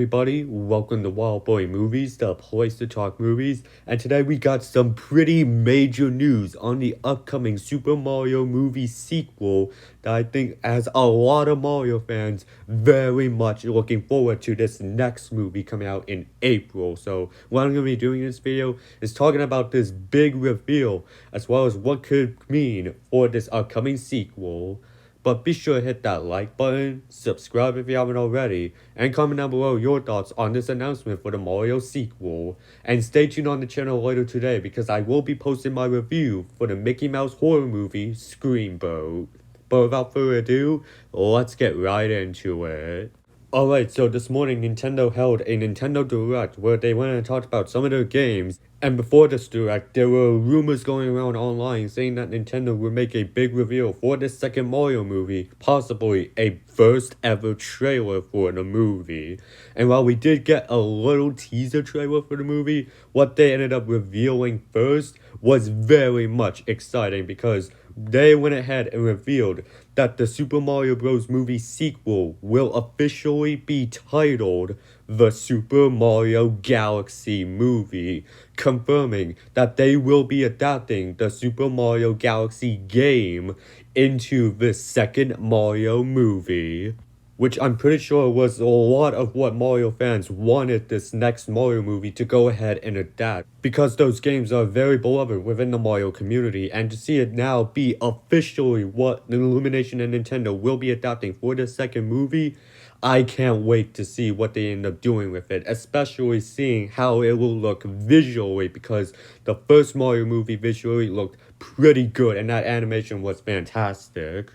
everybody, welcome to Wild Boy Movies, the place to talk movies, and today we got some pretty major news on the upcoming Super Mario movie sequel that I think has a lot of Mario fans very much looking forward to this next movie coming out in April. So what I'm going to be doing in this video is talking about this big reveal as well as what could mean for this upcoming sequel. But be sure to hit that like button, subscribe if you haven't already, and comment down below your thoughts on this announcement for the Mario sequel. And stay tuned on the channel later today because I will be posting my review for the Mickey Mouse horror movie Screamboat. But without further ado, let's get right into it. Alright, so this morning Nintendo held a Nintendo Direct where they went and talked about some of their games. And before this Direct, there were rumors going around online saying that Nintendo would make a big reveal for the second Mario movie, possibly a first ever trailer for the movie. And while we did get a little teaser trailer for the movie, what they ended up revealing first was very much exciting because they went ahead and revealed that the Super Mario Bros. Movie sequel will officially be titled the Super Mario Galaxy Movie, confirming that they will be adapting the Super Mario Galaxy game into the second Mario movie. Which I'm pretty sure was a lot of what Mario fans wanted this next Mario movie to go ahead and adapt. Because those games are very beloved within the Mario community, and to see it now be officially what Illumination and Nintendo will be adapting for the second movie, I can't wait to see what they end up doing with it, especially seeing how it will look visually, because the first Mario movie visually looked pretty good and that animation was fantastic.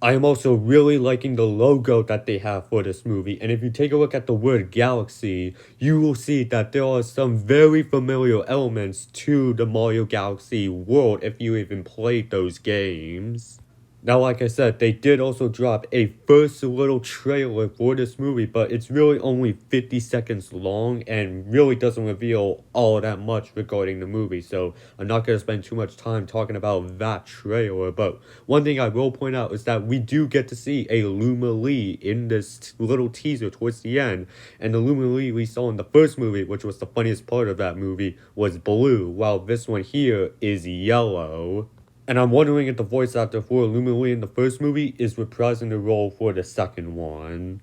I am also really liking the logo that they have for this movie, and if you take a look at the word Galaxy, you will see that there are some very familiar elements to the Mario Galaxy world if you even played those games. Now, like I said, they did also drop a first little trailer for this movie, but it's really only 50 seconds long and really doesn't reveal all that much regarding the movie, so I'm not going to spend too much time talking about that trailer. But one thing I will point out is that we do get to see a Luma Lee in this little teaser towards the end, and the Luma Lee we saw in the first movie, which was the funniest part of that movie, was blue, while this one here is yellow. And I'm wondering if the voice actor for Luma Lee in the first movie is reprising the role for the second one.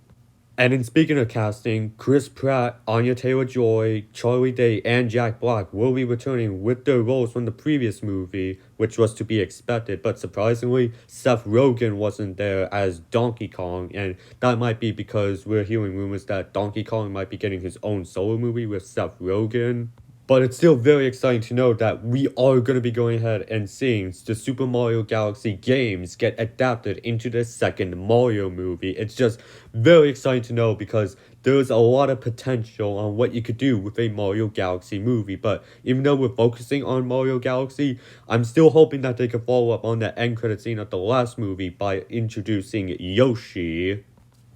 And in speaking of casting, Chris Pratt, Anya Taylor-Joy, Charlie Day, and Jack Black will be returning with their roles from the previous movie, which was to be expected, but surprisingly, Seth Rogen wasn't there as Donkey Kong, and that might be because we're hearing rumors that Donkey Kong might be getting his own solo movie with Seth Rogen. But it's still very exciting to know that we are going to be going ahead and seeing the Super Mario Galaxy games get adapted into the second Mario movie. It's just very exciting to know because there's a lot of potential on what you could do with a Mario Galaxy movie. But even though we're focusing on Mario Galaxy, I'm still hoping that they can follow up on that end credit scene of the last movie by introducing Yoshi.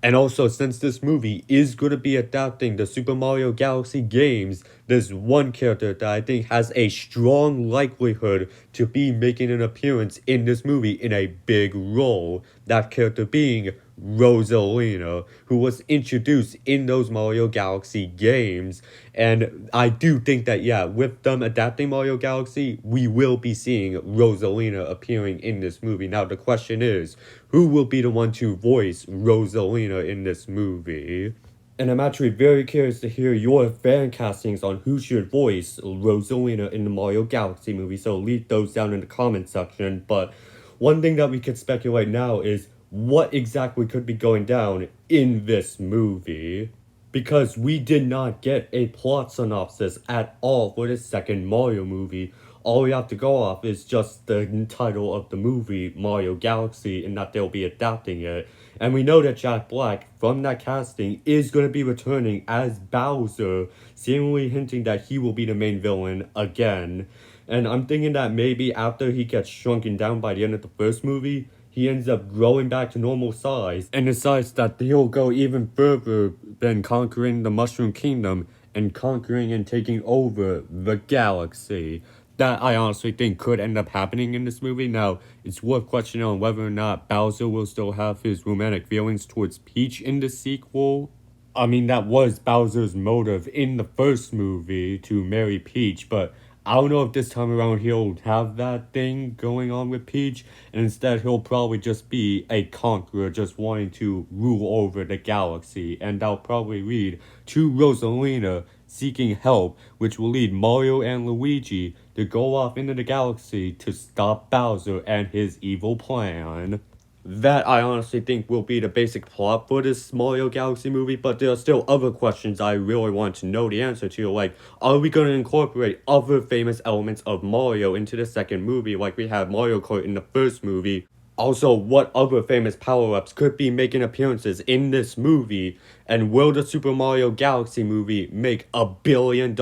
And also, since this movie is going to be adapting the Super Mario Galaxy games, there's one character that I think has a strong likelihood to be making an appearance in this movie in a big role. That character being Rosalina, who was introduced in those Mario Galaxy games. And I do think that, yeah, with them adapting Mario Galaxy, we will be seeing Rosalina appearing in this movie. Now, the question is, who will be the one to voice Rosalina in this movie? And I'm actually very curious to hear your fan castings on who should voice Rosalina in the Mario Galaxy movie, so leave those down in the comment section. But one thing that we could speculate now is what exactly could be going down in this movie. Because we did not get a plot synopsis at all for the second Mario movie. All we have to go off is just the title of the movie, Mario Galaxy, and that they'll be adapting it. And we know that Jack Black, from that casting, is going to be returning as Bowser, seemingly hinting that he will be the main villain again. And I'm thinking that maybe after he gets shrunken down by the end of the first movie, he ends up growing back to normal size and decides that he'll go even further than conquering the Mushroom Kingdom and conquering and taking over the galaxy. That I honestly think could end up happening in this movie. Now, it's worth questioning on whether or not Bowser will still have his romantic feelings towards Peach in the sequel. I mean, that was Bowser's motive in the first movie to marry Peach, but I don't know if this time around he'll have that thing going on with Peach, and instead he'll probably just be a conqueror just wanting to rule over the galaxy, and that'll probably lead to Rosalina seeking help, which will lead Mario and Luigi to go off into the galaxy to stop Bowser and his evil plan. That I honestly think will be the basic plot for this Mario Galaxy movie, but there are still other questions I really want to know the answer to, like, are we going to incorporate other famous elements of Mario into the second movie, like we had Mario Kart in the first movie? Also, what other famous power-ups could be making appearances in this movie? And will the Super Mario Galaxy movie make $1 billion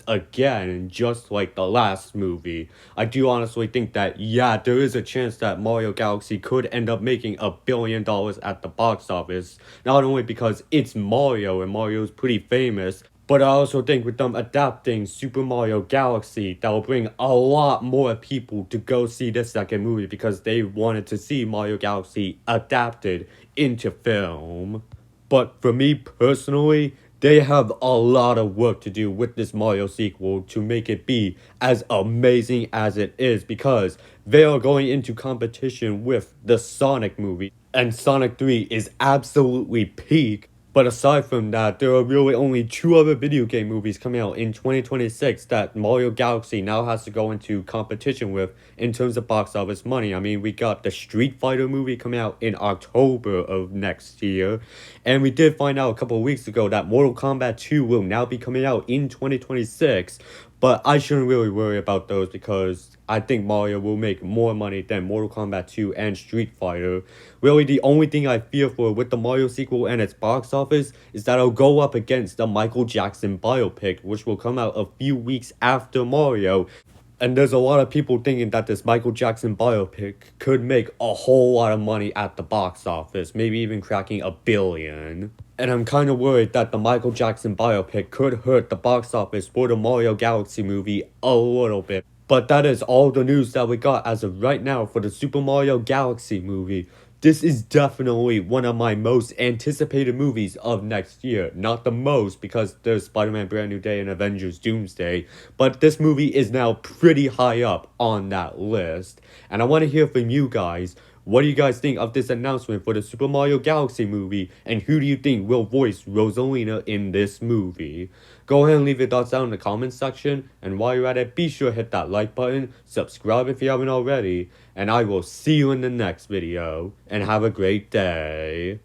again, just like the last movie? I do honestly think that, yeah, there is a chance that Mario Galaxy could end up making $1 billion at the box office. Not only because it's Mario and Mario's pretty famous, but I also think with them adapting Super Mario Galaxy, that will bring a lot more people to go see the second movie because they wanted to see Mario Galaxy adapted into film. But for me personally, they have a lot of work to do with this Mario sequel to make it be as amazing as it is because they are going into competition with the Sonic movie. And Sonic 3 is absolutely peak. But aside from that, there are really only two other video game movies coming out in 2026 that Mario Galaxy now has to go into competition with in terms of box office money. I mean, we got the Street Fighter movie coming out in October of next year, and we did find out a couple of weeks ago that Mortal Kombat 2 will now be coming out in 2026. But I shouldn't really worry about those because I think Mario will make more money than Mortal Kombat 2 and Street Fighter. Really, the only thing I fear for with the Mario sequel and its box office is that it'll go up against the Michael Jackson biopic, which will come out a few weeks after Mario. And there's a lot of people thinking that this Michael Jackson biopic could make a whole lot of money at the box office, maybe even cracking $1 billion. And I'm kind of worried that the Michael Jackson biopic could hurt the box office for the Mario Galaxy movie a little bit. But that is all the news that we got as of right now for the Super Mario Galaxy movie. This is definitely one of my most anticipated movies of next year. Not the most because there's Spider-Man Brand New Day and Avengers Doomsday, but this movie is now pretty high up on that list. And I want to hear from you guys. What do you guys think of this announcement for the Super Mario Galaxy movie? And who do you think will voice Rosalina in this movie? Go ahead and leave your thoughts down in the comments section. And while you're at it, be sure to hit that like button, subscribe if you haven't already, and I will see you in the next video. And have a great day.